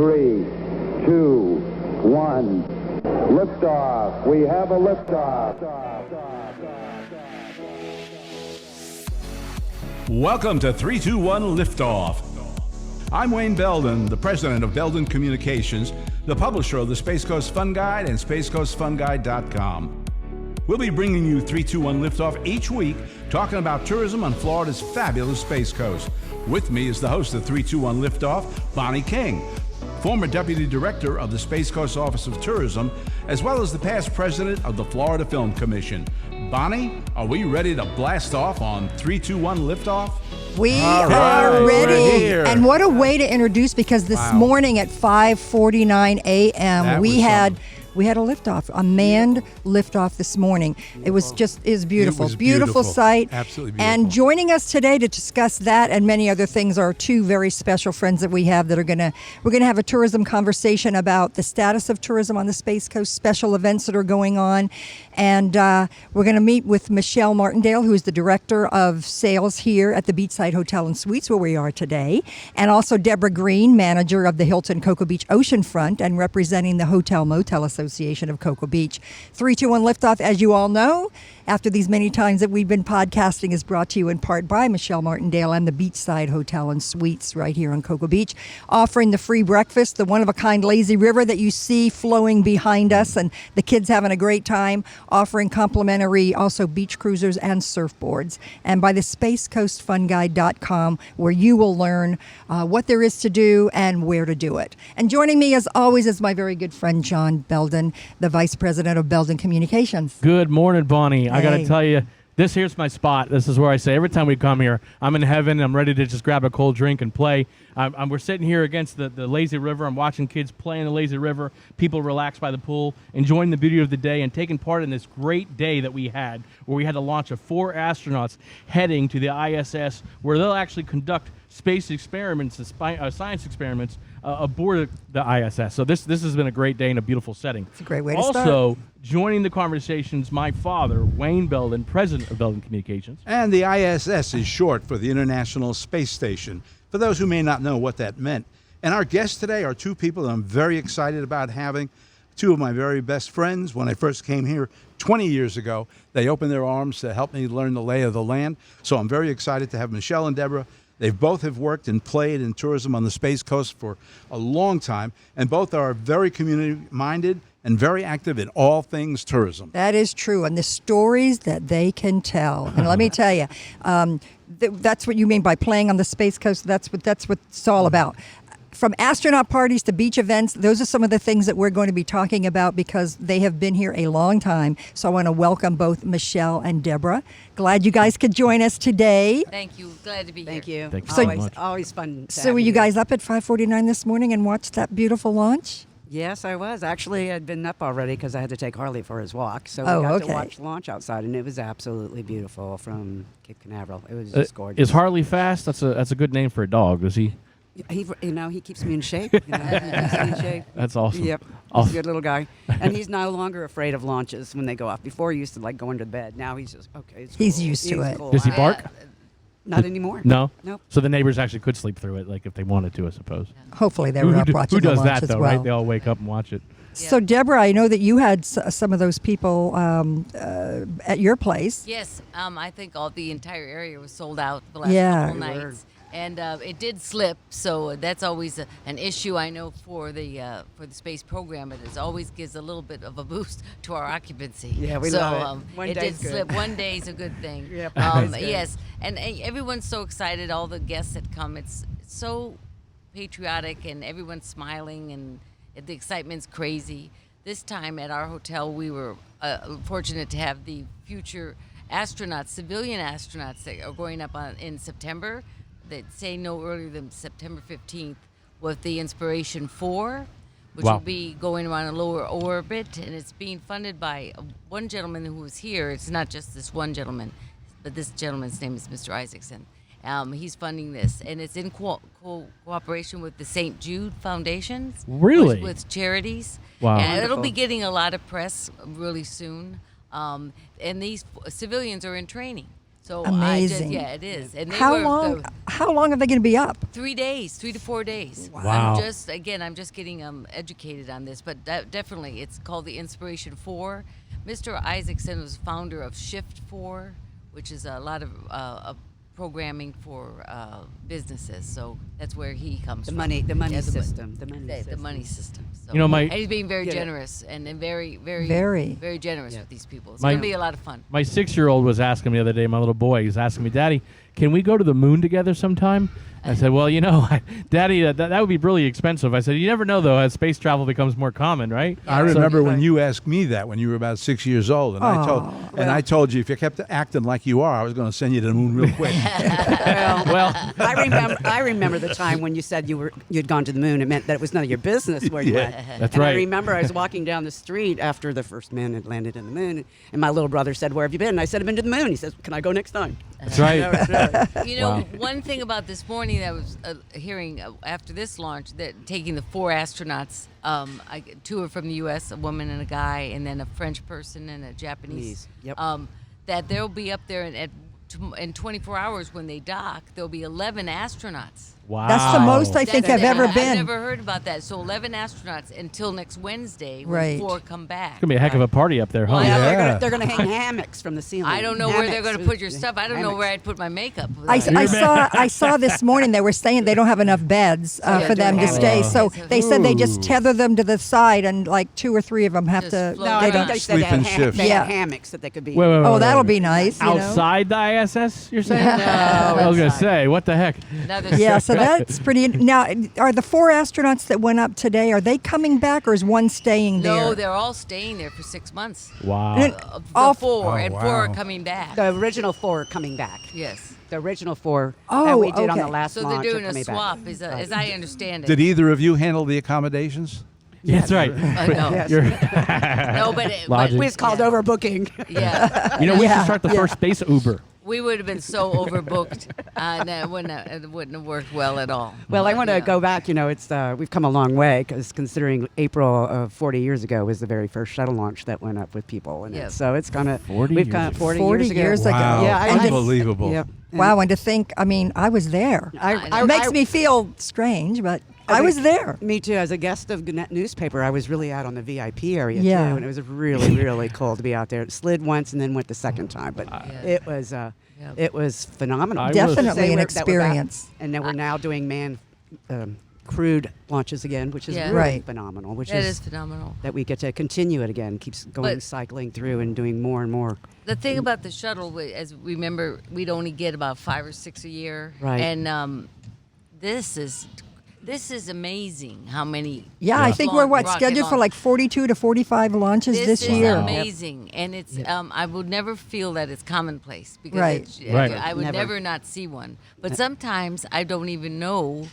3, 2, 1. Liftoff. We have a liftoff. Welcome to 321 Liftoff. I'm Wayne Belden, the president of Belden Communications, the publisher of the Space Coast Fun Guide and SpaceCoastFunGuide.com. We'll be bringing you 321 Liftoff each week, talking about tourism on Florida's fabulous Space Coast. With me is the host of 321 Liftoff, Bonnie King, former Deputy Director of the Space Coast Office of Tourism, as well as the past President of the Florida Film Commission. Bonnie, are we ready to blast off on 321 Liftoff? We are ready. And what a way to introduce, because this morning at 5:49 a.m. we had a liftoff, a manned liftoff this morning. It was beautiful. Beautiful sight. Absolutely beautiful. And joining us today to discuss that and many other things are two very special friends that we have that we're gonna have a tourism conversation about the status of tourism on the Space Coast, special events that are going on. And we're gonna meet with Michelle Martindale, who is the Director of Sales here at the Beachside Hotel and Suites, where we are today. And also Debra Green, manager of the Hilton Cocoa Beach Oceanfront and representing the Hotel Motel Association of Cocoa Beach. 321 Liftoff, as you all know, after these many times that we've been podcasting, is brought to you in part by Michelle Martindale and the Beachside Hotel and Suites right here on Cocoa Beach, offering the free breakfast, the one-of-a-kind lazy river that you see flowing behind us, and the kids having a great time, offering complimentary also beach cruisers and surfboards, and by the SpaceCoastFunGuide.com, where you will learn what there is to do and where to do it. And joining me, as always, is my very good friend John Belden, the Vice President of Belden Communications. Good morning, Bonnie. Hey. I got to tell you, here's my spot. This is where I say every time we come here, I'm in heaven. I'm ready to just grab a cold drink and play. We're sitting here against the lazy river. I'm watching kids play in the lazy river, people relax by the pool, enjoying the beauty of the day, and taking part in this great day that we had, where we had the launch of 4 astronauts heading to the ISS, where they'll actually conduct space experiments and science experiments aboard the ISS. So this has been a great day and a beautiful setting. It's a great way to start. Also, joining the conversations, my father, Wayne Belden, president of Belden Communications. And the ISS is short for the International Space Station, for those who may not know what that meant. And our guests today are two people that I'm very excited about having, two of my very best friends. When I first came here 20 years ago, they opened their arms to help me learn the lay of the land. So I'm very excited to have Michelle and Debra. They both have worked and played in tourism on the Space Coast for a long time, and both are very community-minded and very active in all things tourism. That is true, and the stories that they can tell. And let me tell you, that's what you mean by playing on the Space Coast. That's what it's all about. From astronaut parties to beach events, those are some of the things that we're going to be talking about because they have been here a long time. So I want to welcome both Michelle and Debra. Glad you guys could join us today. Thank you. Glad to be Thank here. you. Thank you so so much. Always fun. So were you guys up at 5:49 this morning and watched that beautiful launch? Yes, I was. Actually, I'd been up already because I had to take Harley for his walk. So Oh, we got okay. to watch launch outside, and it was absolutely beautiful from Cape Canaveral. It was just gorgeous. Is Harley fast? That's a good name for a dog. Is he? He keeps me in shape. He keeps me in shape. That's awesome. Yep, he's Awesome. a good little guy, and he's no longer afraid of launches when they go off. Before he used to go into bed. Now he's just okay. It's He's cool. used to He's it. cool. Does he bark? Not anymore. No. Nope. So the neighbors actually could sleep through it, like if they wanted to, I suppose. Hopefully they were up watching Who the does launch that as though, well. right? They all wake up and watch it. So Debra, I know that you had some of those people at your place. Yes, I think the entire area was sold out the last Yeah. couple nights. And it did slip, so that's always an issue. I know for the space program, it always gives a little bit of a boost to our occupancy. Yeah, we so, love it. One it did day's good. slip. One day is a good thing. Yep, one day's good. Yes, and everyone's so excited. All the guests that come, it's so patriotic, and everyone's smiling, and the excitement's crazy. This time at our hotel, we were fortunate to have the future astronauts, civilian astronauts, that are going up in September. That say no earlier than September 15th with the Inspiration 4, which Wow. will be going around a lower orbit, and it's being funded by one gentleman who was here. It's not just this one gentleman, but this gentleman's name is Mr. Isaacson. He's funding this, and it's in cooperation with the St. Jude Foundations. Really? With charities. Wow. And it'll Wonderful. be getting a lot of press really soon. And these civilians are in training. So Amazing. it is. And they How were long? How long are they going to be up? 3 days, 3 to 4 days. Wow. I'm just getting educated on this, but definitely it's called the Inspiration 4. Mr. Isaacson was founder of Shift 4, which is a lot of programming for businesses. So that's where he comes The from. money, the money Yeah, system, the money system. So, You know, and he's being very generous and very, very generous with these people. It's going to be a lot of fun. My 6-year-old was asking me the other day, my little boy, he's asking me, Daddy, can we go to the moon together sometime? I said, well, Daddy, that would be really expensive. I said, you never know, though, as space travel becomes more common, right? I remember when you asked me that when you were about 6 years old, and I told you if you kept acting like you are, I was going to send you to the moon real quick. Well, I remember the time when you said you'd gone to the moon. It meant that it was none of your business where you went. That's and right. I remember I was walking down the street after the first man had landed in the moon, and my little brother said, "Where have you been?" And I said, "I've been to the moon." He says, "Can I go next time?" That's right. You know, one thing about this morning that I was hearing after this launch, that taking the 4 astronauts, 2 are from the U.S., a woman and a guy, and then a French person and a Japanese. Yep. That they'll be up there in 24 hours when they dock. There'll be 11 astronauts. Wow. That's the most I think I've ever been. I've never heard about that. So 11 astronauts until next Wednesday when Right. 4 come back. It's going to be a heck of a party up there, huh? Well, Yeah, they're going to hang hammocks from the ceiling. I don't know where they're going to Hammocks. put your stuff. I don't know where I'd put my makeup. I saw this morning they were saying they don't have enough beds for them to stay. So they said they just tether them to the side and like 2 or 3 of them have Just to. float No, around. I think they said they Sleeping had, shifts. they had Yeah. hammocks that they could be. Wait, Oh, that'll be nice. You know? Outside the ISS, you're saying? No, I was going to inside. say, what the heck? Another Yeah, so that's pretty. Now, are the 4 astronauts that went up today? Are they coming back, or is one staying there? No, they're all staying there for 6 months. Wow. And- The All- 4 and 4 are wow. coming back. The original 4 are coming back. Yes. The original 4 Oh, that we did on the okay. last So launch they're are doing a coming back. swap, as I understand it. Did either of you handle the accommodations? That's right. No. Yes. You're- No, but Logic. We just called overbooking. yeah, we should Yeah, start the first space Uber. we would have been so overbooked, and it wouldn't have worked well at all. Well, I want to Yeah. go back. It's we've come a long way because considering April of 40 years ago was the very first shuttle launch that went up with people, and Yeah. so it's gonna 40 we've years come ago. 40 years ago. Wow. Yeah, Unbelievable. Yep. Wow, and to think, I mean, I was there. I It makes me feel strange, but I was there. Me too. As a guest of Gannett newspaper, I was really out on the VIP area Yeah. too, and it was really, really cool to be out there. It slid once and then went the second time, but it was it was phenomenal. I was- Definitely Say an that we're back- experience. and then we're now doing manned crewed launches again, which is Yeah. really Right. phenomenal. Which That is is phenomenal. that we get to continue it again, keeps going, But- cycling through and doing more and more. The thing about the shuttle, as we remember, we'd only get about 5 or 6 a year, Right. And this is amazing. How many? Yeah, I think we're rocket scheduled for launch- like 42 to 45 launches this is year. amazing, and it's I would never feel that it's commonplace because Right. Right. I would Never. never not see one. But sometimes I don't even know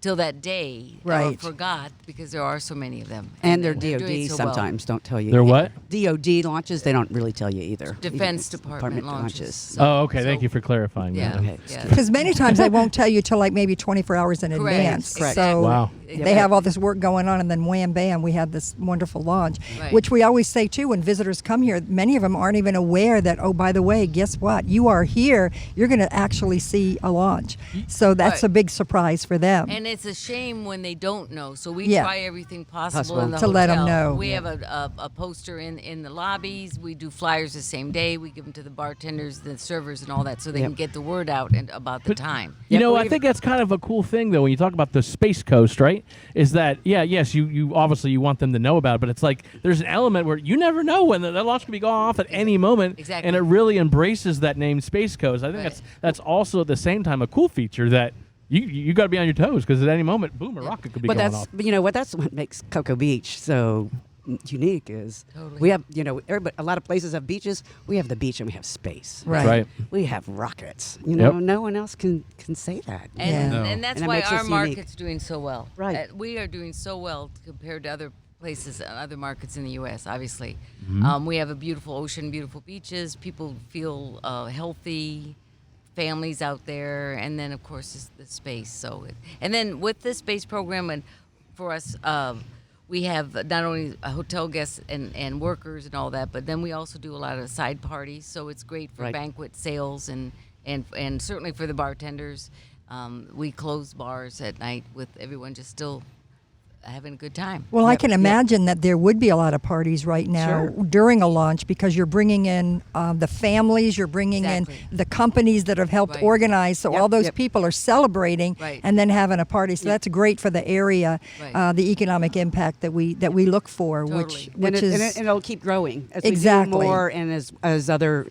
till that day, or Right. forgot because there are so many of them, And their they're DOD doing so well. sometimes don't tell you. They're what? DOD launches, they don't really tell you either. Defense Even Department launches. So- Oh, okay. Thank so- you for clarifying Yeah, that. Okay. yeah. Because many times they won't tell you till like maybe 24 hours in Correct. advance. Correct. So Wow. they have all this work going on, and then wham bam, we have this wonderful launch. Right. Which we always say too when visitors come here. Many of them aren't even aware that, oh, by the way, guess what? You are here. You're going to actually see a launch. So that's Right. a big surprise for them. And it's a shame when they don't know. So we Yeah. try everything possible in the To let 'em hotel. know. We have a poster in the lobbies. We do flyers the same day. We give them to the bartenders, the servers, and all that, so they Yep. can get the word out about the time. You know, I believe- think that's kind of a cool thing, though, when you talk about the Space Coast, right? Is that, yes, you obviously you want them to know about it, but it's like there's an element where you never know when the launch can be going off at any moment, Exactly. and it really embraces that name Space Coast. I think Right. that's also at the same time a cool feature that you got to be on your toes because at any moment, boom, a rocket could be But going that's off. but you know what that's what makes Cocoa Beach so unique is Totally. we have a lot of places have beaches. We have the beach and we have space. Right. We have rockets. You know, Yep. no one else can say that. And, Yeah. No. and that's And it why makes our us unique. market's doing so well. Right. We are doing so well compared to other places, other markets in the U.S., obviously. Mm-hmm. We have a beautiful ocean, beautiful beaches. People feel healthy, families out there. And then, of course, is the space. And then with the space program, and for us, we have not only hotel guests and workers and all that, but then we also do a lot of side parties. So it's great for Right. banquet sales and certainly for the bartenders. We close bars at night with everyone just still having a good time. Well, I can imagine that there would be a lot of parties right now Sure. during a launch because you're bringing in the families, you're bringing Exactly. in the companies that have helped Right. organize. So Yep, all those yep. people are celebrating Right. and then having a party. So that's great for the area, Right. the economic impact that we look for, Totally. which is and it'll keep growing as we Exactly. do more, and as other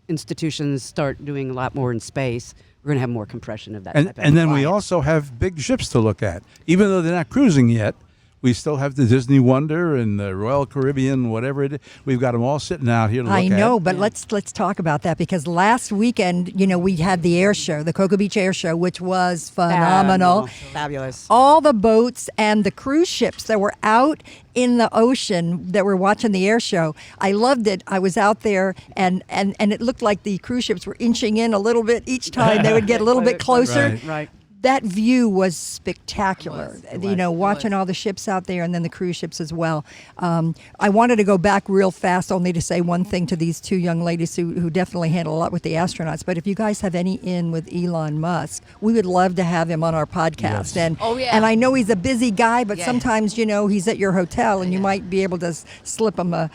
institutions start doing a lot more in space. We're going to have more compression of that. And, type of and then we client. also have big ships to look at. Even though they're not cruising yet, we still have the Disney Wonder and the Royal Caribbean, whatever it is. We've got them all sitting out here to look at. I know, but let's talk about that because last weekend, we had the air show, the Cocoa Beach Air Show, which was phenomenal. Fabulous. All the boats and the cruise ships that were out in the ocean that were watching the air show. I loved it. I was out there and it looked like the cruise ships were inching in a little bit each time. They would get a little bit closer. Right. That view was spectacular. It was. Watching all the ships out there and then the cruise ships as well. I wanted to go back real fast only to say one thing to these two young ladies who definitely handle a lot with the astronauts. But if you guys have any in with Elon Musk, we would love to have him on our podcast. Yes. And Oh, yeah. and I know he's a busy guy, but Yeah. sometimes he's at your hotel and you might be able to slip him a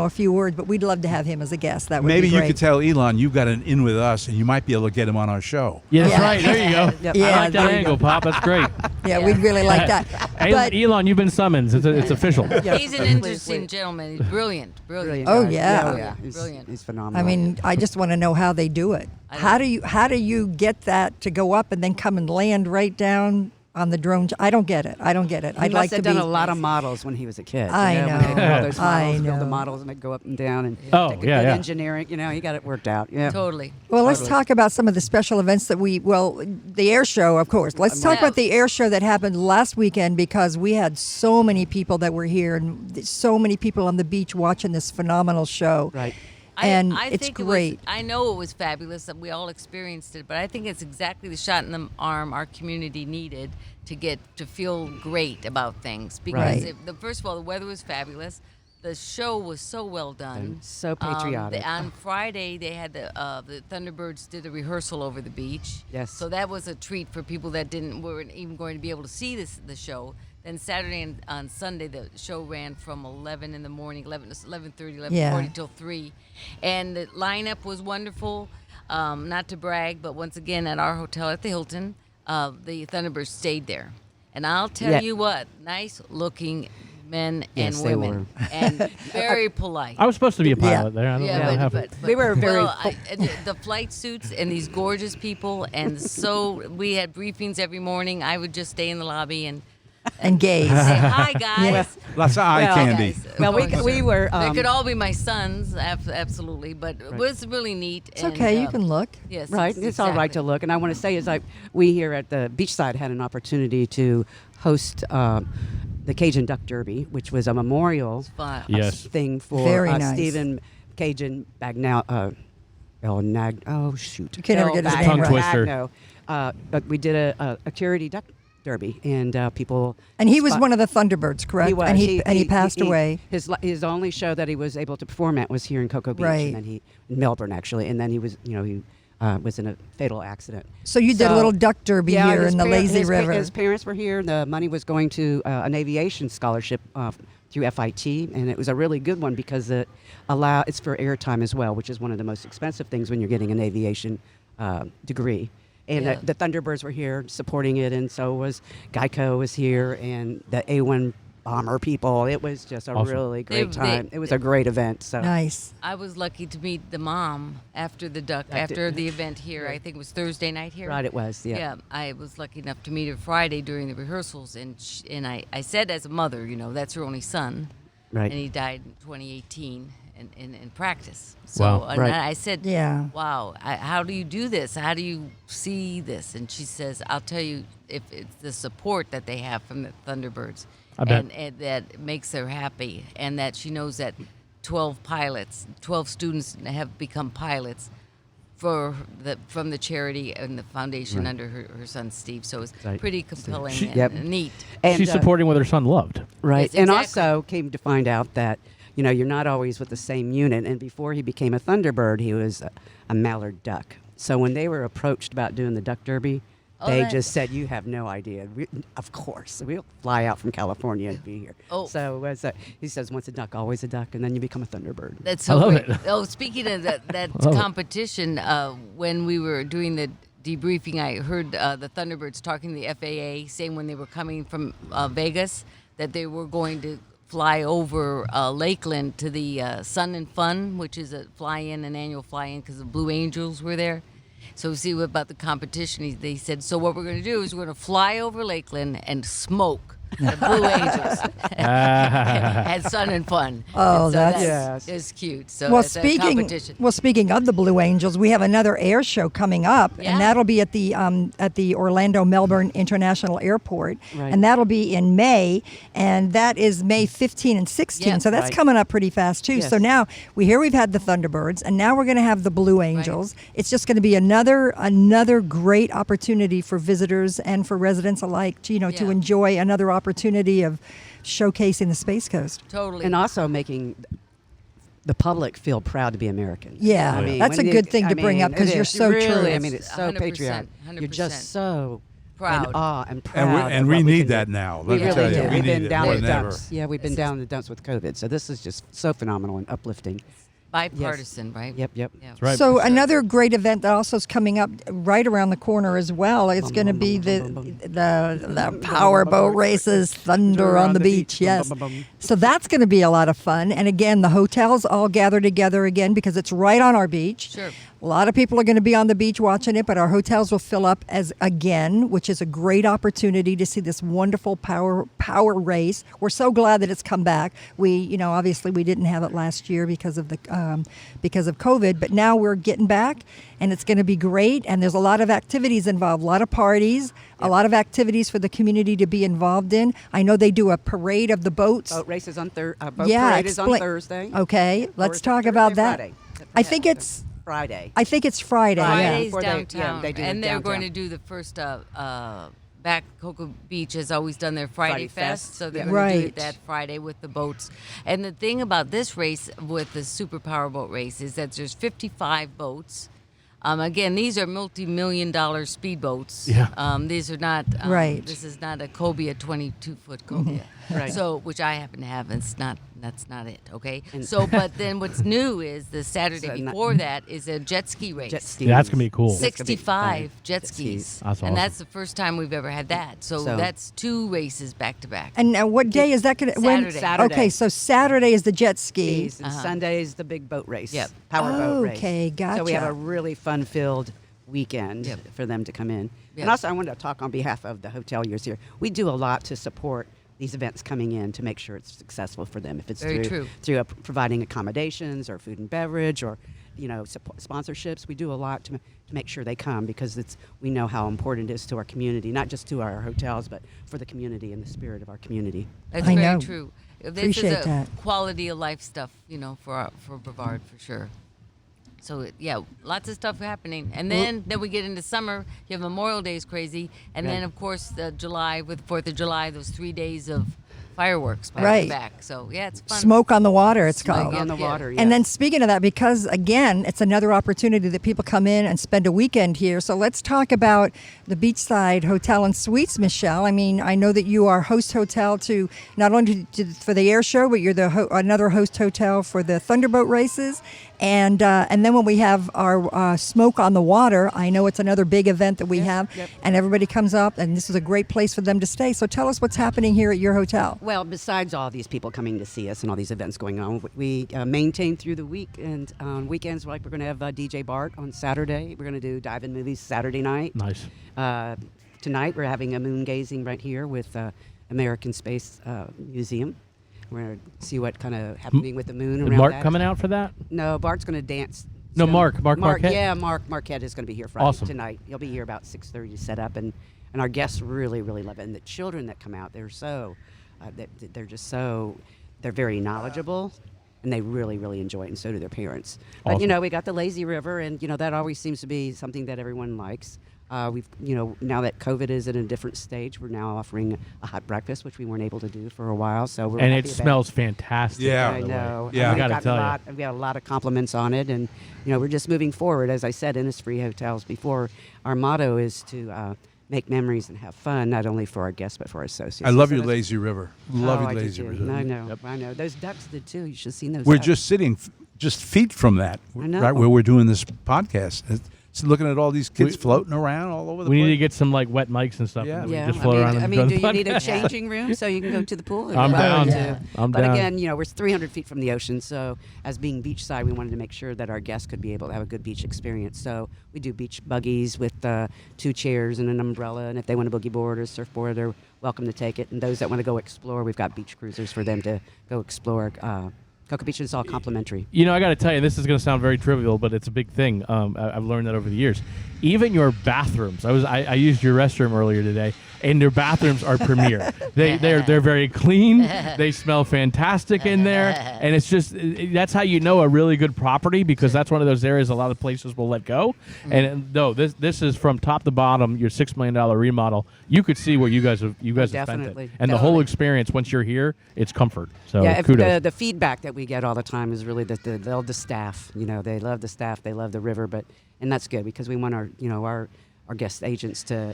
few words. But we'd love to have him as a guest. That would Maybe be you great. could tell Elon you've got an in with us, and you might be able to get him on our show. Yeah, that's Yeah. right. There you go. Yep. Yeah, I like that there you angle, Pop. That's great. Yeah, we'd really like that. Hey, But Elon, you've been summoned. It's official. He's an interesting gentleman. He's brilliant. Brilliant. Oh, guy. yeah. Oh, yeah. He's, Brilliant. he's phenomenal. I mean, I just want to know how they do it. How do you get that to go up and then come and land right down on the drone? I don't get it. He I'd must like to have done be. a lot of models when he was a kid. I When know. they did all those I models, build the know. models, and they go up and down. And Oh, take a yeah, good yeah. engineering. He got it worked out. Yeah. Totally. Well, let's Totally. talk about some of the special events that the air show, of course. Let's talk Yeah. about the air show that happened last weekend because we had so many people that were here and so many people on the beach watching this phenomenal show. Right. And I it's think great. I know it was fabulous that we all experienced it, but I think it's exactly the shot in the arm our community needed to feel great about things. Because Right. first of all, the weather was fabulous. The show was so well done. And so patriotic. On Friday, they had the Thunderbirds did a rehearsal over the beach. Yes. So that was a treat for people that weren't even going to be able to see the show. Then Saturday and on Sunday, the show ran from 11 in the morning, 11:30, 11:40 Yeah. till 3. And the lineup was wonderful. Not to brag, but once again, at our hotel at the Hilton, the Thunderbirds stayed there. And I'll tell Yeah. you what, nice looking men Yes, and they women. And very polite. I was supposed to be a pilot there. I don't Yeah, know what happened. but We were very the flight suits and these gorgeous people, and so we had briefings every morning. I would just stay in the lobby and And gays. say hi, guys. Lots of eye Well, candy. Guys, of Well, course. we were. They could all be my sons, absolutely, but it was really neat. It's okay. You can look. Yes, Right, it's all right to look. And I want to say we here at the Beachside had an opportunity to host the Cajun Duck Derby, which was a memorial Fun. Yes. thing for Very nice. Stephen Cajun Bagnell. Oh shoot! You can never get his name Tongue right. twister. But we did a charity duck derby, and people. And he was spot- one of the Thunderbirds, correct? He was. And he passed away. His only show that he was able to perform at was here in Cocoa Beach, Right. and then in Melbourne actually, and then he was was in a fatal accident. So you did a little duck derby here his in the lazy river. His parents were here. The money was going to an aviation scholarship through FIT, and it was a really good one because it's for airtime as well, which is one of the most expensive things when you're getting an aviation degree. And Yeah. the Thunderbirds were here supporting it, and so was Geico was here, and the A1 bomber people. It was just a Awesome. really great They- time. It was a great event. So Nice. I was lucky to meet the mom after the event here. I think it was Thursday night here. right, it was. Yeah. I was lucky enough to meet her Friday during the rehearsals, and I said as a mother, that's her only son, Right. and he died in 2018 in practice. So Wow. and Right. I said, Yeah. wow, how do you do this? How do you see this? And she says, I'll tell you, if it's the support that they have from the Thunderbirds, I bet. and that makes her happy, and that she knows that 12 students have become pilots from the charity and the foundation under her son Steve. So it's Right. pretty compelling and Yep. neat. And, She's supporting what her son loved. Right. Yes, And exactly. also came to find out that, you're not always with the same unit. And before he became a Thunderbird, he was a mallard duck. So when they were approached about doing the duck derby, they that- just said, "You have no idea. Of course, we'll fly out from California and be here." Oh. So he says, "Once a duck, always a duck," and then you become a Thunderbird. That's I so love great. it. Oh, speaking of that love it. competition, when we were doing the debriefing, I heard the Thunderbirds talking to the FAA, saying when they were coming from Vegas that they were going to fly over Lakeland to the Sun and Fun, which is a fly-in, an annual fly-in, because the Blue Angels were there. So see what about the competition. They said, so what we're going to do is we're going to fly over Lakeland and smoke the Blue Angels at Sun and Fun. Oh, And so that's- Yes. it's cute. So Well, it's a competition. speaking of the Blue Angels, we have another air show coming up, Yeah. and that'll be at the Orlando Melbourne International Airport, Right. and that'll be in May, and that is May 15 and 16. Yeah. So that's Right. coming up pretty fast too. Yes. So now we've had the Thunderbirds, and now we're going to have the Blue Angels. It's just going to be another great opportunity for visitors and for residents alike to to Yeah. enjoy another opportunity of showcasing the Space Coast. Totally. And also making the public feel proud to be American. Yeah, I mean, that's when a good thing to bring up it because you're is. so Really, true. I mean, it's so 100%, patriotic. You're 100%. just so Proud. in awe and proud. And of we what need can that do. now. We Let me really tell you, do. we We've need been it down more in the than ever. dumps. Yeah, we've been down in the dumps with COVID. So this is just so phenomenal and uplifting. Bipartisan, right? Yep. Yeah. right. So another great event that also is coming up right around the corner as well. It's going to be the power boat races, Thunder on the Beach. Yes. So that's going to be a lot of fun. And again, the hotels all gather together again because it's right on our beach. Sure. A lot of people are going to be on the beach watching it, but our hotels will fill up as again, which is a great opportunity to see this wonderful power race. We're so glad that it's come back. We, obviously we didn't have it last year because of COVID, but now we're getting back, and it's going to be great. And there's a lot of activities involved, a lot of parties, a lot of activities for the community to be involved in. I know they do a parade of the boats. Boat races on boat Yeah, parade is on explain- Thursday. Okay, Or let's is it talk Thursday about or that. Friday? I think it's Friday. Friday. Yeah. Fridays Before downtown. they do and it they're going downtown. to do the first back Cocoa Beach has always done their Friday Friday Fest, Fest, so they're yeah. going to do Right. it that Friday with the boats. And the thing about this race with the Super Power Boat race is that there's 55 boats. Again, these are multi-million-dollar speedboats. Yeah. These are not. Right. This is not a cobia, 22-foot cobia. Right. So, which I happen to have, and that's not it. Okay. So, but then what's new is the Saturday So not- before that is a jet ski race. Jet skis. Yeah, that's gonna be cool. That's gonna be 65 fun. jet skis. That's And awesome. that's the first time we've ever had that. So, So- that's 2 races back to back. And what day is that going to? Saturday. Okay, so Saturday is the jet ski. And Sunday's the big boat race. Yep. Power boat race. Okay, So we have gotcha. a really fun-filled weekend Yep. for them to come in. Yep. And also, I wanted to talk on behalf of the hoteliers here. We do a lot to support these events coming in to make sure it's successful for them. If it's Very true. through providing accommodations or food and beverage or sponsorships, we do a lot to make sure they come because we know how important it is to our community, not just to our hotels, but for the community and the spirit of our community. That's I very know. true. This Appreciate is a that. quality of life stuff, for Brevard for sure. So yeah, lots of stuff happening, and then we get into summer. You have Memorial Day is crazy, and then of course July with 4th of July, those 3 days of fireworks back Right. to back. So yeah, it's fun. Smoke on the water, it's Smoke called. on On the Yeah. water, And then yes. speaking of that, because again, it's another opportunity that people come in and spend a weekend here. So let's talk about the Beachside Hotel and Suites, Michelle. I mean, I know that you are host hotel to not only for the air show, but you're another host hotel for the Thunderboat races. And then when we have our Smoke on the Water, I know it's another big event that we have, yep. and everybody comes up, and this is a great place for them to stay. So tell us what's happening here at your hotel. Well, besides all these people coming to see us and all these events going on, we maintain through the week. And on weekends, we're going to have DJ Bart on Saturday. We're going to do dive-in movies Saturday night. Nice. Tonight, we're having a moon gazing right here with American Space Museum. We're going to see what kind of happening with the moon Is around Mark that. coming out for that? No, Bart's going to dance. No, So- Mark Marquette? Yeah, Mark Marquette is going to be here Friday Awesome. tonight. He'll be here about 6:30 to set up, and our guests really, really love it. And the children that come out, they're so, they're just so, they're very knowledgeable. and they really, really enjoy it, and so do their parents. But, Awesome. we got the lazy river, and, that always seems to be something that everyone likes. We've, now that COVID is at a different stage, we're now offering a hot breakfast, which we weren't able to do for a while. So we're And happy it about smells fantastic. Yeah. I know. Yeah. And I we gotta got tell you. we got a lot of compliments on it, and we're just moving forward. As I said, Innisfree Hotels before, our motto is to make memories and have fun, not only for our guests but for our associates. I love So your that's- lazy river. Love Oh, your I do lazy too. river. I know. I know. Those ducks did too. You should have seen those. We're ducks. just sitting just feet from that, I know. right where we're doing this podcast. It's looking at all these kids We- floating around all over the We place. need to get some like wet mics and stuff. Yeah. And we Yeah, just float around and do do you the need a podcast. changing room so you can go to the pool? I'm down. Yeah. I'm But down. again, we're 300 feet from the ocean, so as being beachside, we wanted to make sure that our guests could be able to have a good beach experience. So we do beach buggies with 2 chairs and an umbrella, and if they want to boogie board or surfboard, they're welcome to take it. And those that want to go explore, we've got beach cruisers for them to go explore. Cocoa Beach is all complimentary. I got to tell you, this is going to sound very trivial, but it's a big thing. I've learned that over the years. Even your bathrooms. I used your restroom earlier today, and your bathrooms are premier. They're very clean. They smell fantastic in there, and it's just that's how you know a really good property, because that's one of those areas a lot of places will let go. And no, this is from top to bottom. Your $6 million remodel. You could see where you guys have spent it, Definitely. and the whole experience once you're here, it's comfort. So Yeah, kudos. the feedback that we get all the time is really that they love the staff. They love the staff, they love the river, and that's good because we want our guest agents to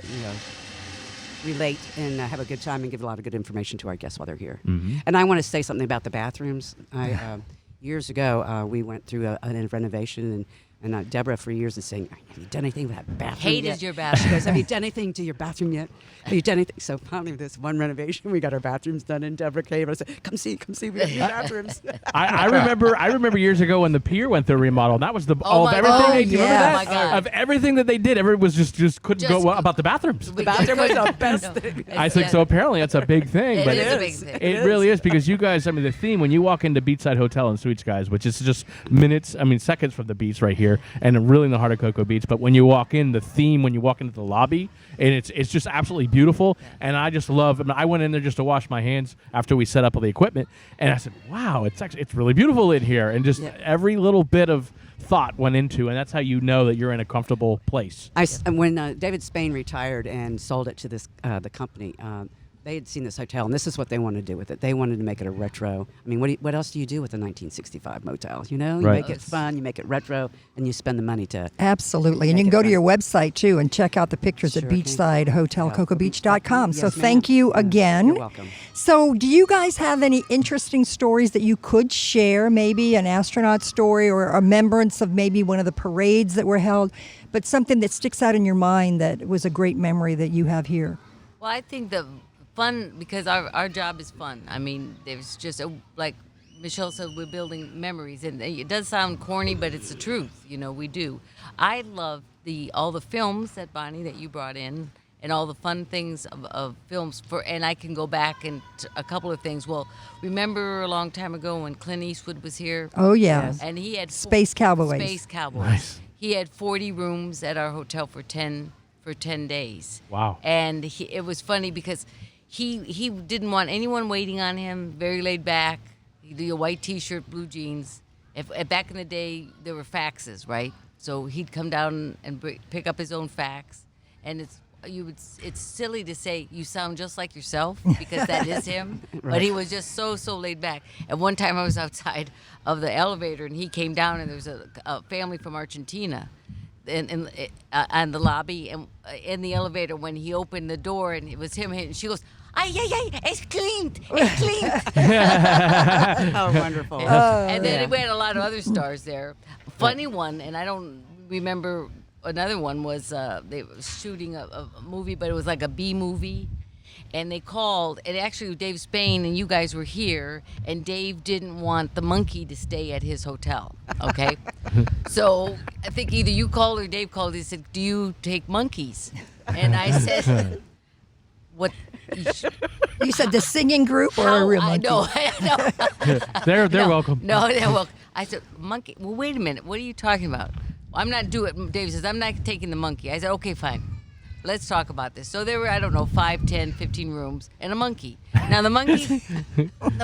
relate and have a good time and give a lot of good information to our guests while they're here. Mm-hmm. And I want to say something about the bathrooms. Years ago, we went through a renovation, and Debra for years is saying, "Have you done anything with that bathroom Hated yet?" your She bathroom. goes, "Have you done anything to your bathroom yet? Have you done anything?" So finally, with this one renovation, we got our bathrooms done, and Debra came and I said, come see, we have new bathrooms." I remember years ago when the pier went through remodel. And that was the Oh of my everything. God. They, you remember yeah. that? Oh my God. Of everything that they did, everyone was just couldn't Just go go- about the bathrooms. The bathroom was the best thing. I think so. Apparently, that's a big thing. It but is a big thing. It really is, because you guys. I mean, the theme when you walk into Beachside Hotel and Suites, guys, which is just seconds from the beach right here, and really in the heart of Cocoa Beach. But when you walk in, the theme when you walk into the lobby, and it's just absolutely beautiful. And I just love. I went in there just to wash my hands after we set up all the equipment, and I said, "Wow, it's really beautiful in here." And just every little bit of thought went into, and that's how you know that you're in a comfortable place. When David Spain retired and sold it to the company, they had seen this hotel, and this is what they wanted to do with it. They wanted to make it a retro. I mean, what else do you do with a 1965 motel? You Right. make it fun, you make it retro, and you spend the money to. Absolutely. And you Make can it go to fun. your website too and check out the pictures Sure at can. beachsidehotelcocobeach.com. So Yes, ma'am. thank you again. You're welcome. So, do you guys have any interesting stories that you could share? Maybe an astronaut story or a remembrance of maybe one of the parades that were held, but something that sticks out in your mind that was a great memory that you have here? Well, I think the fun, because our job is fun. I mean, there's just, like Michelle said, we're building memories. And it does sound corny, but it's the truth. We do. I love all the films that Bonnie, that you brought in, and all the fun things of films. And I can go back and a couple of things. Well, remember a long time ago when Clint Eastwood was here? Oh, yeah. Yes. And he had Space Cowboys. Space Cowboys. Nice. He had 40 rooms at our hotel for 10 days. Wow. And it was funny because he didn't want anyone waiting on him. Very laid back. He'd do a white T-shirt, blue jeans. Back in the day, there were faxes, right? So he'd come down and pick up his own fax. And it's silly to say you sound just like yourself, because that is him. Right. But he was just so laid back. And one time I was outside of the elevator, and he came down, and there was a family from Argentina on the lobby, and in the elevator when he opened the door, and it was him, and she goes, "Ay, it's cleaned, it's cleaned." Oh, wonderful. And then we had a lot of other stars there. Funny one, and I don't remember. Another one was they were shooting a movie, but it was like a B movie. And they called, and actually Dave Spain and you guys were here, and Dave didn't want the monkey to stay at his hotel, okay? So I think either you called or Dave called. He said, "Do you take monkeys?" And I said, "What?" You said the singing group or a real monkey? No. They're No, welcome. No, they're welcome. I said, "Monkey." Well, wait a minute. What are you talking about? I'm not doing it. Dave says, "I'm not taking the monkey." I said, "Okay, fine." let's talk about this. So there were, I don't know, 5, 10, 15 rooms and a monkey. Now the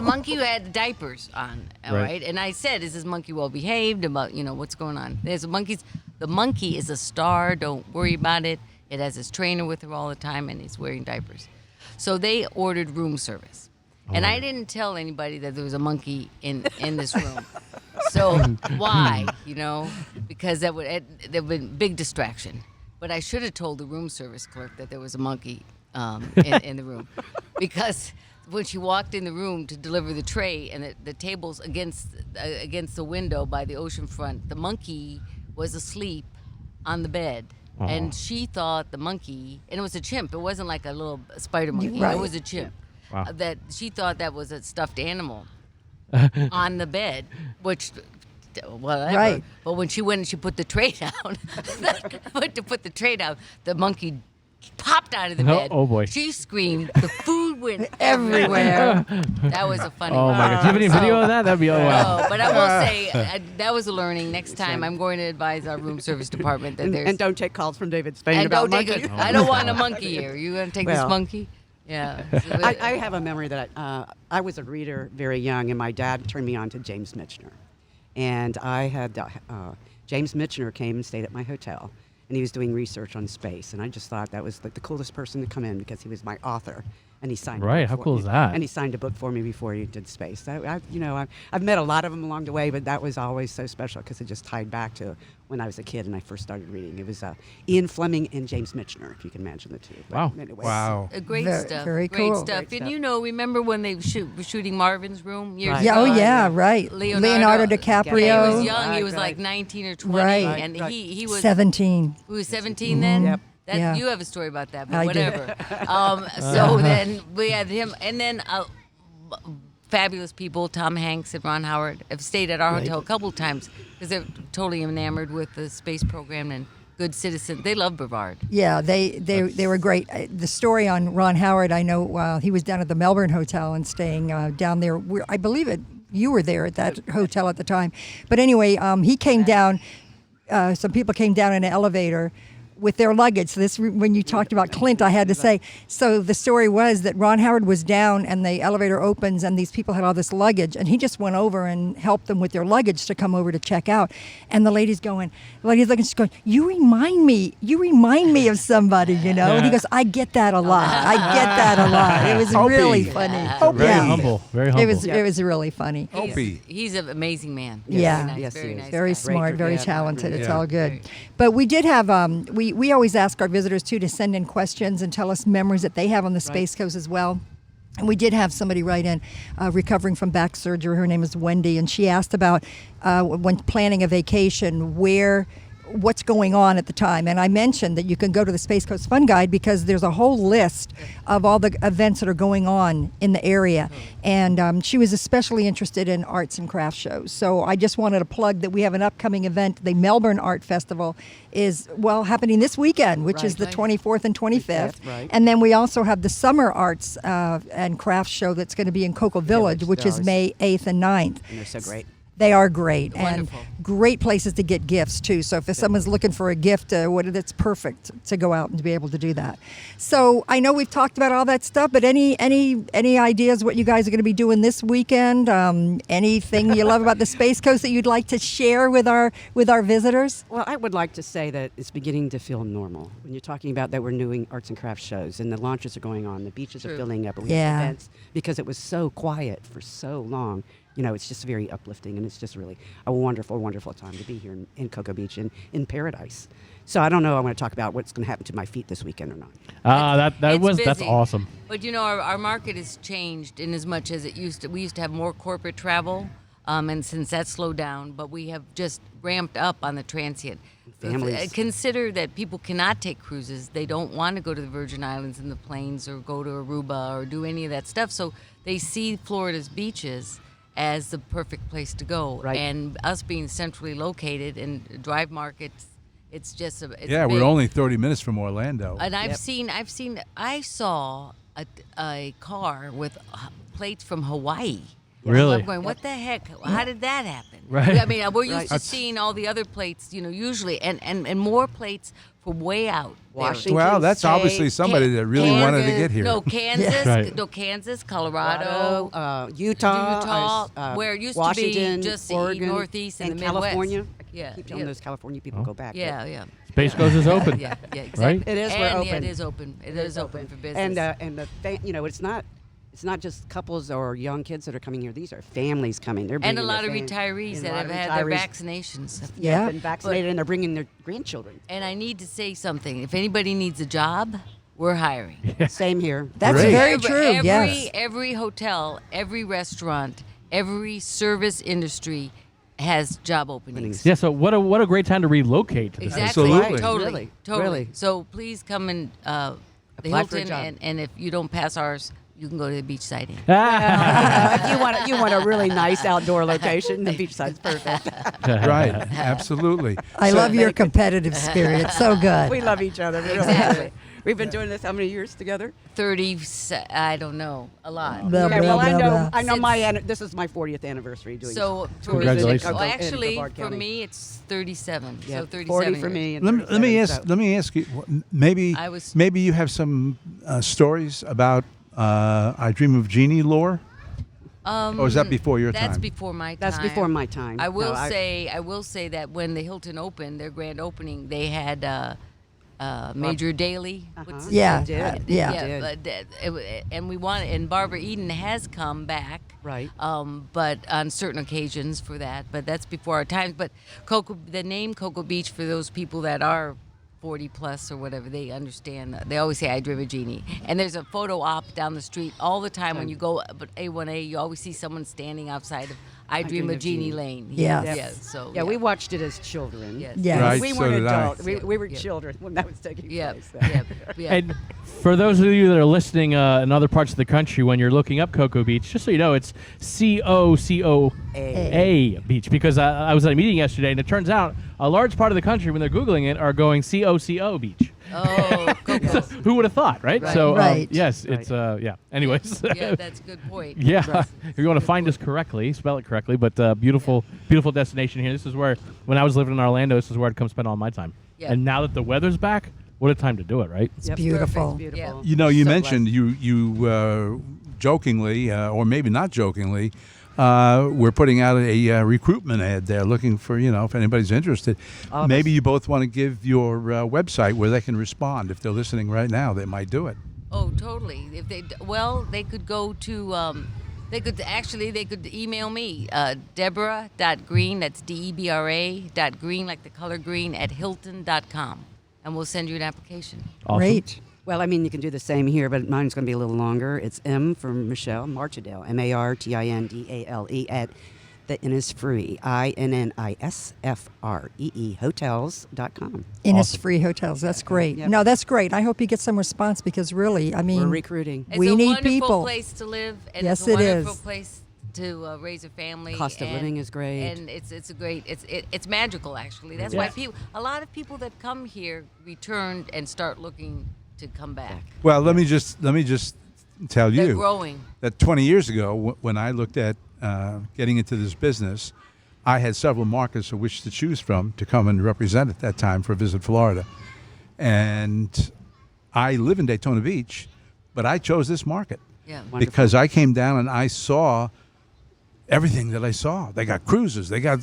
monkey had diapers on, all right? And I said, is this monkey well behaved? About, what's going on? The monkey is a star. Don't worry about it. It has his trainer with her all the time, and he's wearing diapers. So they ordered room service. And I didn't tell anybody that there was a monkey in this room. So why? Because that would be big distraction. But I should have told the room service clerk that there was a monkey in the room, because when she walked in the room to deliver the tray and the tables against the window by the oceanfront, the monkey was asleep on the bed. And she thought the monkey, and it was a chimp. It wasn't like a little spider monkey. Right. It was a chimp. Wow. That she thought that was a stuffed animal on the bed, which, whatever. Right. But when she went and she put the tray down, the monkey popped out of the bed. Oh, boy. She screamed. The food went everywhere. That was a funny Oh one. my God! Do you have any video of that? That'd be wow. No, but I will say that was a learning. Next time, I'm going to advise our room service department that there's And don't take calls from David Spain and about don't take monkeys. I don't want a monkey here. You going to take this Well. monkey? Yeah. I have a memory that I was a reader very young, and my dad turned me on to James Michener. And I had James Michener came and stayed at my hotel, and he was doing research on space. And I just thought that was like the coolest person to come in, because he was my author. And he signed Right, a book how for cool me. is that? And he signed a book for me before he did space. I've met a lot of them along the way, but that was always so special because it just tied back to when I was a kid and I first started reading. It was Ian Fleming and James Michener, if you can imagine the two. But Wow. anyway. Wow. Great Very- stuff. very Great cool. stuff. Great And stuff. remember when they were shooting Marvin's Room years Right. Yeah, ago? oh yeah, right. He Leonardo DiCaprio. was young. He was Right. like 19 or 20, Right. and Right. he was 17. He was 17 then. Yep. That, Yeah. You have a story about that, but I do. whatever. So then we had him, and then fabulous people, Tom Hanks and Ron Howard, have stayed at our hotel a couple of times because they're totally enamored with the space program and good citizens. They love Brevard. Yeah, they were great. The story on Ron Howard, I know he was down at the Melbourne Hotel and staying down there. I believe you were there at that hotel at the time. But anyway, he came down. Some people came down in an elevator with their luggage. So this, when you talked about Clint, I had to say, so the story was that Ron Howard was down and the elevator opens and these people had all this luggage, and he just went over and helped them with their luggage to come over to check out. And the lady's looking, she's going, you remind me of somebody, And he goes, I get that a lot. It was really funny. Very humble. Very humble. It was really funny. Opie. He's an amazing man. Yeah. Very nice, Yes, very he is. nice Very guy. smart, very Yeah. talented. It's Yeah. all good. Very. But we did have, we always ask our visitors too to send in questions and tell us memories that they have on the Space Coast as well. And we did have somebody write in, recovering from back surgery. Her name is Wendy, and she asked about when planning a vacation, what's going on at the time. And I mentioned that you can go to the Space Coast Fun Guide because there's a whole list of all the events that are going on in the area. And she was especially interested in arts and crafts shows. So I just wanted to plug that we have an upcoming event. The Melbourne Art Festival is, happening this weekend, which is the 24th and 25th. Right. And then we also have the Summer Arts and Crafts Show that's going to be in Cocoa Village, which is May 8th and 9th. And they're so great. They are great. Wonderful. And great places to get gifts too. So if someone's looking for a gift, it's perfect to go out and to be able to do that. So I know we've talked about all that stuff, but any ideas what you guys are going to be doing this weekend? Anything you love about the Space Coast that you'd like to share with our visitors? Well, I would like to say that it's beginning to feel normal. When you're talking about that we're doing arts and crafts shows and the launches are going on, the beaches True. are filling up, and we Yeah. have events because it was so quiet for so long. It's just very uplifting, and it's just really a wonderful, wonderful time to be here in Cocoa Beach and in paradise. So I don't know. I want to talk about what's going to happen to my feet this weekend or not. It's That's busy. awesome. But our market has changed in as much as we used to have more corporate travel, and since that slowed down, but we have just ramped up on the transient. Families. Consider that people cannot take cruises. They don't want to go to the Virgin Islands in the planes or go to Aruba or do any of that stuff. So they see Florida's beaches as the perfect place to go. Right. And us being centrally located and drive markets, it's just it's Yeah, big. we're only 30 minutes from Orlando. And I saw a car with plates from Hawaii. I Really? love going, what the heck? How did that happen? Right. I mean, we're used Right. to seeing all the other plates, usually, and more plates from way out. there. Washington Well, that's State, obviously somebody that really wanted to get here. No, Kansas, Right. Kansas, Colorado, Utah, where it used Washington, to be just the Oregon, Northeast and the Midwest. California. Yeah, Keep telling yeah. those California people go back. Yeah. Space Coast is open. Yeah, exactly. Right? It is, we're And, open. Yeah, it is open. It is open for business. And it's not just couples or young kids that are coming here. These are families coming. They're And bringing a lot of their retirees and that a lot have of had their retirees, vaccinations. Yeah. been vaccinated, and they're bringing their grandchildren. And I need to say something. If anybody needs a job, we're hiring. Same here. That's Great. very true. Yes. Every hotel, every restaurant, every service industry has job openings. Yeah. So what a great time to relocate to this. Exactly. Absolutely. Totally. Really. So please come and the Apply for a Hilton, job. and if you don't pass ours, you can go to the Beachside Inn. If you want a really nice outdoor location, the beachside's perfect. Right, absolutely. I love your competitive spirit. It's so good. We love each other. We really Exactly. do. We've been doing this how many years together? 30, I don't know, a lot. Blah, Okay, blah, well, blah, blah. I know this is my 40th anniversary doing So for me, Congratulations. well, in actually, Brevard for County. me, it's 37. Yeah, So 37 40 for years. me. And Let me 37, ask. so- Let me ask you. Maybe I was- maybe you have some stories about I Dream of Jeannie lore, or is that before your That's time? before my time. That's before my time. I will No, say that when the Hilton opened, their grand opening, they had Major Daley. What's his Yeah. I did. Yeah. I did. and we want, and Barbara Eden has come back, Right. but on certain occasions for that. But that's before our times. But the name Cocoa Beach, for those people that are 40 plus or whatever, they understand. They always say I Dream of Jeannie. And there's a photo op down the street all the time when you go, but A1A, you always see someone standing outside of I Dream of Jeannie Lane. Yes. Yeah. Yes. So Yeah, we watched it as children. Yes. Yes. Right, We so weren't did I. adults. We were Yeah. children when that was taking Yeah. place. Yeah. And for those of you that are listening in other parts of the country, when you're looking up Cocoa Beach, just so you know, it's COCOA Beach, because I was at a meeting yesterday, and it turns out a large part of the country, when they're Googling it, are going COCO Beach. Oh, Cocoa. Who would have thought, right? Right. So, Right. yes, it's, yeah. Anyways. Yeah, that's a good point. Yeah, if you want to find us correctly, spell it correctly, but beautiful destination here. This is where, when I was living in Orlando, this is where I'd come spend all my time. Yeah. And now that the weather's back, what a time to do it, right? It's beautiful. Perfect, beautiful. You know, you So mentioned blessed. you jokingly, or maybe not jokingly, we're putting out a recruitment ad there, looking for, if anybody's interested. All of Maybe us. you both want to give your website where they can respond. If they're listening right now, they might do it. Oh, totally. If they could go to they could email me Debra.Green, that's DEBRA.Green, like the color green, at Hilton.com, and we'll send you an application. Awesome. Great. Well, I mean, you can do the same here, but mine's going to be a little longer. It's M for Michelle Martindale, Martindale, at the Innisfree, INNISFREE hotels.com. Innisfree Hotels. That's great. Yep. No, that's great. I hope you get some response because really, I mean, We're recruiting. It's We a need wonderful people. place to live, and Yes, it's a it wonderful is. place to raise a family. Cost of and- living is great. and it's magical actually. That's why a lot of people that come here return and start looking to come back. Well, let me just tell They're you growing. that 20 years ago, when I looked at getting into this business, I had several markets of which to choose from to come and represent at that time for Visit Florida. And I live in Daytona Beach, but I chose this market Yeah. Wonderful. because I came down and I saw everything that I saw. They got cruises. They got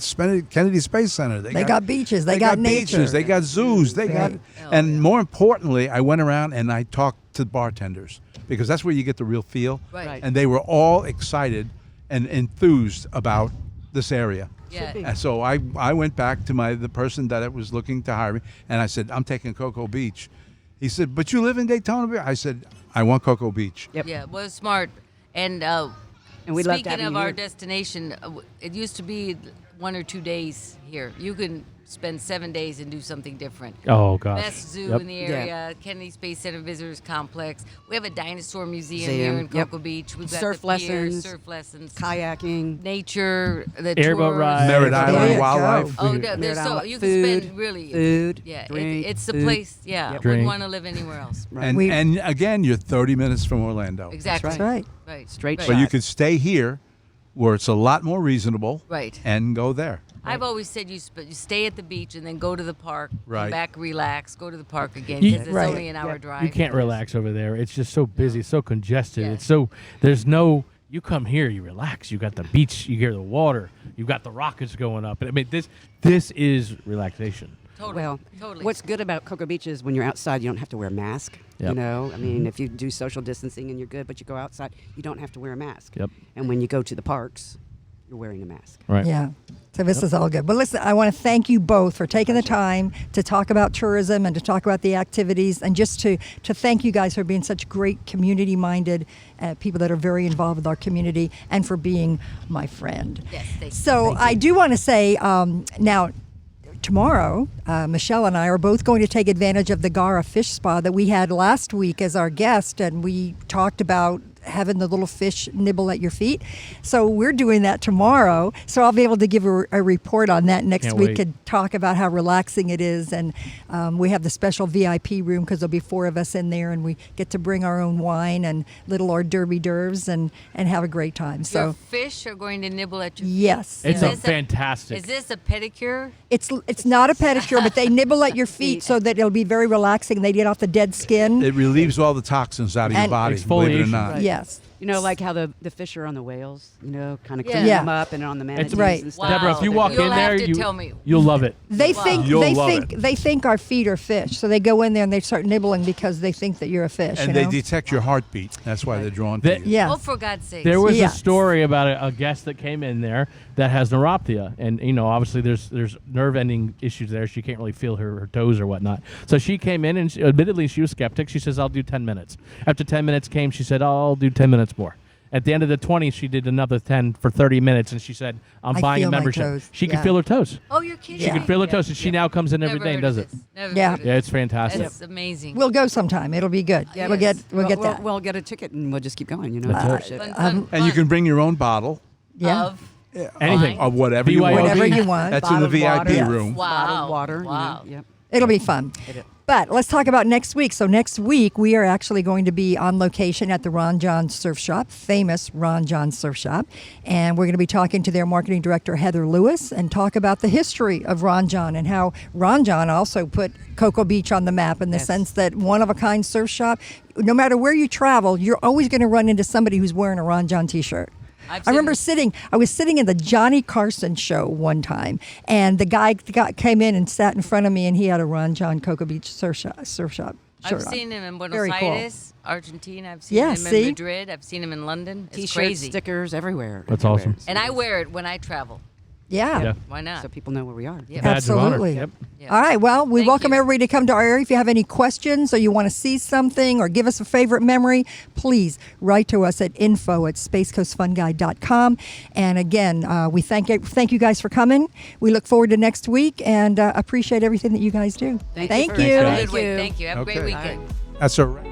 Kennedy Space Center. They got beaches. They got nature. beaches. They got zoos. They got, Right. and more importantly, I went around and I talked to bartenders because that's where you get the real feel. Right. And they were all excited and enthused about this area. Yeah. And so I went back to the person that was looking to hire me, and I said, I'm taking Cocoa Beach. He said, but you live in Daytona Beach? I said, I want Cocoa Beach. Yep. Yeah, well, smart. And we'd love to speaking have you of our here. destination, it used to be 1 or 2 days here. You can spend 7 days and do something different. Oh, gosh. Best zoo Yep. in the Yeah. area, Kennedy Space Center Visitors Complex. We have a dinosaur museum Museum, here in yep. Cocoa Beach. We've got Surf the piers, lessons, surf lessons, Kayaking. nature, the Airboat tours. ride. Merritt There Island you Wildlife. go. Oh, Merritt there's so Island. you Food, can spend really food, Yeah, drink, it's the food. place. Yeah, Yep. Drink. wouldn't want to live anywhere else. And, We- and again, you're 30 minutes from Orlando. Exactly. That's right. Right. Straight right. But you shot. could stay here where it's a lot more reasonable. Right. And go there. I've always said you stay at the beach and then go to the park, Right. come back, relax, go to the park again You- because it's Right. only an hour drive. You can't relax over there. It's just so busy, so congested. Yeah. It's so there's no. You come here, you relax. You got the beach, you hear the water, you got the rockets going up. I mean, this is relaxation. Totally. Well, totally. what's good about Cocoa Beach is when you're outside, you don't have to wear a mask. Yep. You know, I mean, if you do social distancing and you're good, but you go outside, you don't have to wear a mask. Yep. And when you go to the parks, you're wearing a mask. Right. Yeah. So this is all good. But listen, I want to thank you both for taking the time to talk about tourism and to talk about the activities, and just to thank you guys for being such great community-minded people that are very involved with our community, and for being my friend. Yes, thank you. So I do want to say now, tomorrow, Michelle and I are both going to take advantage of the Gara Fish Spa that we had last week as our guest, and we talked about having the little fish nibble at your feet. So we're doing that tomorrow. So I'll be able to give a report on that next Can't week wait. and talk about how relaxing it is. And we have the special VIP room because there'll be 4 of us in there, and we get to bring our own wine and little hors d'oeuvres and have a great time. Your So fish are going to nibble at your feet. yes, It's yeah. a fantastic. Is this a pedicure? It's not a pedicure, but they nibble at your feet so that it'll be very relaxing. They get off the dead skin. It relieves all the toxins out of your And body, believe it or exfoliation. not. Right. Yes. You know, like how the fish are on the whales, you know, kind of Yeah. clean Yeah. them up and on the manatees right. and stuff. Deborah, if you walk You'll in have there, to tell me. you'll love it. They Wow. think You'll they love think it. they think our feet are fish, so they go in there and they start nibbling because they think that you're a fish. And you they know? detect your heartbeat. That's why they're drawn to That- you. Yes. Oh, for God's sake. There was Yes. a story about a guest that came in there that has neuropathy, and obviously there's nerve ending issues there. She can't really feel her toes or whatnot. So she came in, and admittedly she was skeptic. She says, "I'll do 10 minutes." After 10 minutes came, she said, "I'll do 10 minutes more." At the end of the 20, she did another 10 for 30 minutes, and she said, "I'm I buying feel a my membership." toes. She Yeah. can feel her toes. Oh, you're kidding She Yeah. can me. feel her toes, and she now comes in every Never day and heard does of it. this. Never Yeah. heard of Yeah, this. it's fantastic. That's amazing. We'll go sometime. It'll be good. Yes. We'll get that. We'll get a ticket and we'll just keep going, you know. That's Shit. Fun, fun, And you fun. can bring your own bottle Yeah. Of Anything. of whatever you BYOB. want. Whatever you want. That's in the Bottled VIP water. Yes. room. Wow. Bottled water. Wow. You know, yep. It'll be fun. But let's talk about next week. So next week, we are actually going to be on location at the Ron John Surf Shop, famous Ron John Surf Shop. And we're going to be talking to their marketing director, Heather Lewis, and talk about the history of Ron John and how Ron John also put Cocoa Beach on the map in the Yes. sense that one-of-a-kind surf shop, no matter where you travel, you're always going to run into somebody who's wearing a Ron John t-shirt. I've I remember seen I was sitting in the Johnny Carson show one time, and the guy came in and sat in front of me, and he had a Ron John Cocoa Beach surf shop shirt I've on. seen him in Buenos Very cool. Aires, Argentina. I've seen Yeah, him see? in Madrid. I've seen him in London. It's T-shirts, crazy. stickers, everywhere. That's everywhere. awesome. And I wear it when I travel. Yeah. Yeah. Why not? So people know where we are. Yep. Badge of honor. Absolutely. Yep. Yeah. All right. Well, we Thank welcome you. everybody to come to our area. If you have any questions or you want to see something or give us a favorite memory, please write to us at info@spacecoastfunguide.com. And again, we thank you guys for coming. We look forward to next week and appreciate everything that you guys do. Thank you Thank for- you. Thanks, guys. Good week. you. Thank you. Have a great Okay. weekend. That's a wrap.